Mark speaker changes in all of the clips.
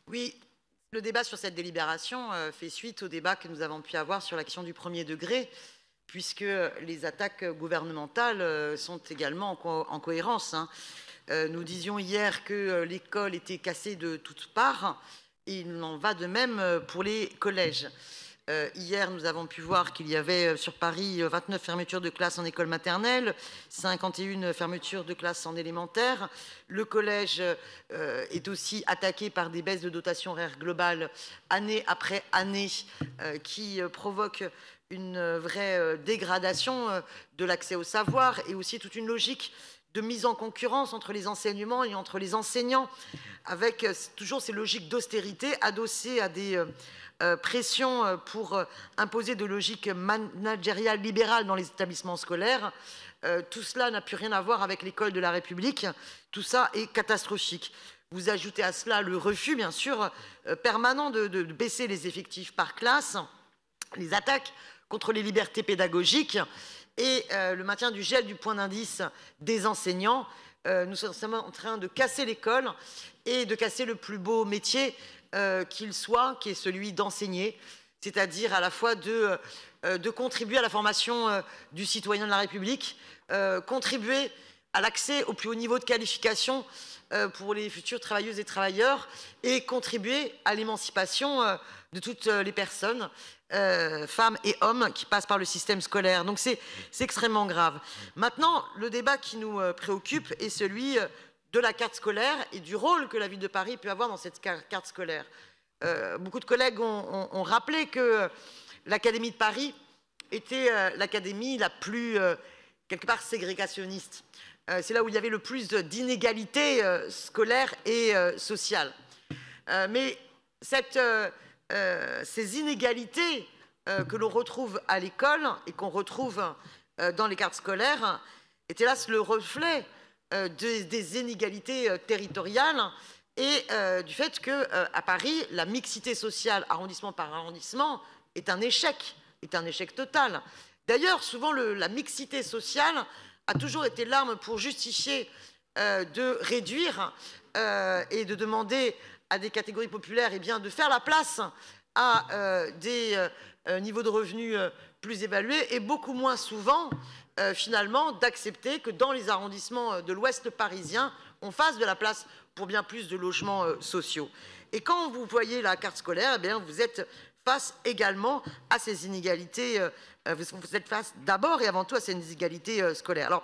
Speaker 1: Oui, le débat sur cette délibération fait suite au débat que nous avons pu avoir sur la question du premier degré, puisque les attaques gouvernementales sont également en cohérence. Nous disions hier que l'école était cassée de toutes parts, et il en va de même pour les collèges. Hier, nous avons pu voir qu'il y avait sur Paris 29 fermetures de classes en école maternelle, 51 fermetures de classes en élémentaire. Le collège est aussi attaqué par des baisses de dotation horaire globale année après année qui provoquent une vraie dégradation de l'accès au savoir et aussi toute une logique de mise en concurrence entre les enseignements et entre les enseignants, avec toujours ces logiques d'austérité adossées à des pression pour imposer de logiques managériales libérales dans les établissements scolaires. Tout cela n'a plus rien à voir avec l'école de la République. Tout ça est catastrophique. Vous ajoutez à cela le refus, bien sûr, permanent de baisser les effectifs par classe, les attaques contre les libertés pédagogiques et le maintien du gel du point d'indice des enseignants. Nous sommes en train de casser l'école et de casser le plus beau métier qu'il soit, qui est celui d'enseigner, c'est-à-dire à la fois de contribuer à la formation du citoyen de la République, contribuer à l'accès au plus haut niveau de qualification pour les futurs travailleuses et travailleurs et contribuer à l'émancipation de toutes les personnes, femmes et hommes, qui passent par le système scolaire. Donc c'est extrêmement grave. Maintenant, le débat qui nous préoccupe est celui de la carte scolaire et du rôle que la ville de Paris peut avoir dans cette carte scolaire. Beaucoup de collègues ont rappelé que l'Académie de Paris était l'académie la plus, quelque part, ségrégationniste. C'est là où il y avait le plus d'inégalités scolaires et sociales. Mais ces inégalités que l'on retrouve à l'école et qu'on retrouve dans les cartes scolaires est hélas le reflet des inégalités territoriales et du fait qu'à Paris, la mixité sociale, arrondissement par arrondissement, est un échec total. D'ailleurs, souvent, la mixité sociale a toujours été l'arme pour justifier de réduire et de demander à des catégories populaires de faire la place à des niveaux de revenus plus évalués et beaucoup moins souvent finalement d'accepter que dans les arrondissements de l'ouest parisien, on fasse de la place pour bien plus de logements sociaux. Et quand vous voyez la carte scolaire, vous êtes face également à ces inégalités, vous êtes face d'abord et avant tout à ces inégalités scolaires. Alors,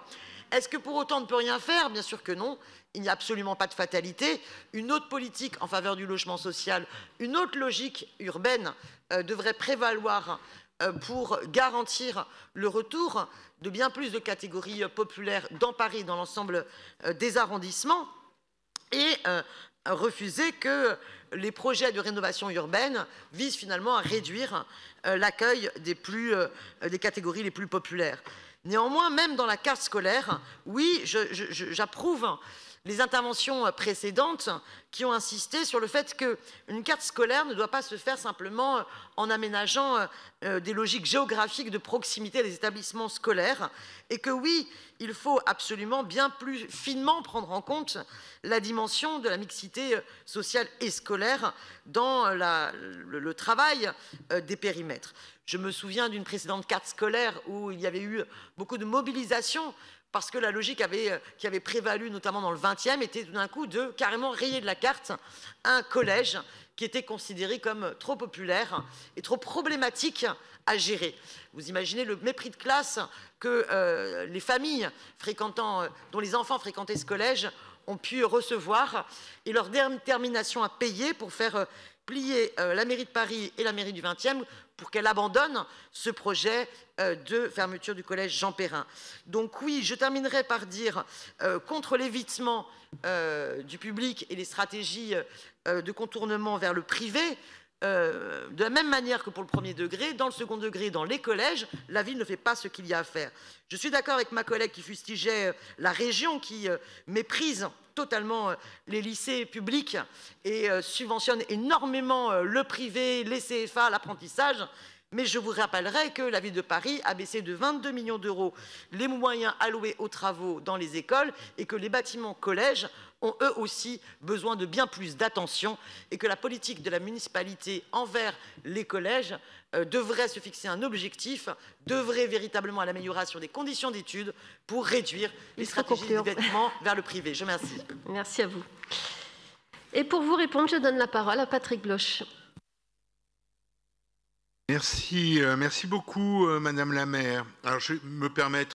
Speaker 1: est-ce que pour autant on ne peut rien faire? Bien sûr que non. Il n'y a absolument pas de fatalité. Une autre politique en faveur du logement social, une autre logique urbaine devrait prévaloir pour garantir le retour de bien plus de catégories populaires dans Paris, dans l'ensemble des arrondissements, et refuser que les projets de rénovation urbaine visent finalement à réduire l'accueil des catégories les plus populaires. Néanmoins, même dans la carte scolaire, oui, j'approuve les interventions précédentes qui ont insisté sur le fait qu'une carte scolaire ne doit pas se faire simplement en aménageant des logiques géographiques de proximité des établissements scolaires et que oui, il faut absolument bien plus finement prendre en compte la dimension de la mixité sociale et scolaire dans le travail des périmètres. Je me souviens d'une précédente carte scolaire où il y avait eu beaucoup de mobilisation parce que la logique qui avait prévalu, notamment dans le 20e, était tout d'un coup de carrément rayer de la carte un collège qui était considéré comme trop populaire et trop problématique à gérer. Vous imaginez le mépris de classe que les familles dont les enfants fréquentaient ce collège ont pu recevoir et leur détermination à payer pour faire plier la mairie de Paris et la mairie du 20e pour qu'elle abandonne ce projet de fermeture du collège Jean Perrin. Donc oui, je terminerai par dire contre l'évitement du public et les stratégies de contournement vers le privé, de la même manière que pour le premier degré, dans le second degré, dans les collèges, la ville ne fait pas ce qu'il y a à faire. Je suis d'accord avec ma collègue qui fustigeait la région qui méprise totalement les lycées publics et subventionne énormément le privé, les CFA, l'apprentissage. Mais je vous rappellerai que la ville de Paris a baissé de 22 millions d'euros les moyens alloués aux travaux dans les écoles et que les bâtiments collèges ont eux aussi besoin de bien plus d'attention et que la politique de la municipalité envers les collèges devrait se fixer un objectif, devrait véritablement à l'amélioration des conditions d'études pour réduire les stratégies d'endettement vers le privé. Je vous remercie.
Speaker 2: Merci à vous. Et pour vous répondre, je donne la parole à Patrick Bloch.
Speaker 3: Merci beaucoup, Madame la maire. Alors, je vais me permettre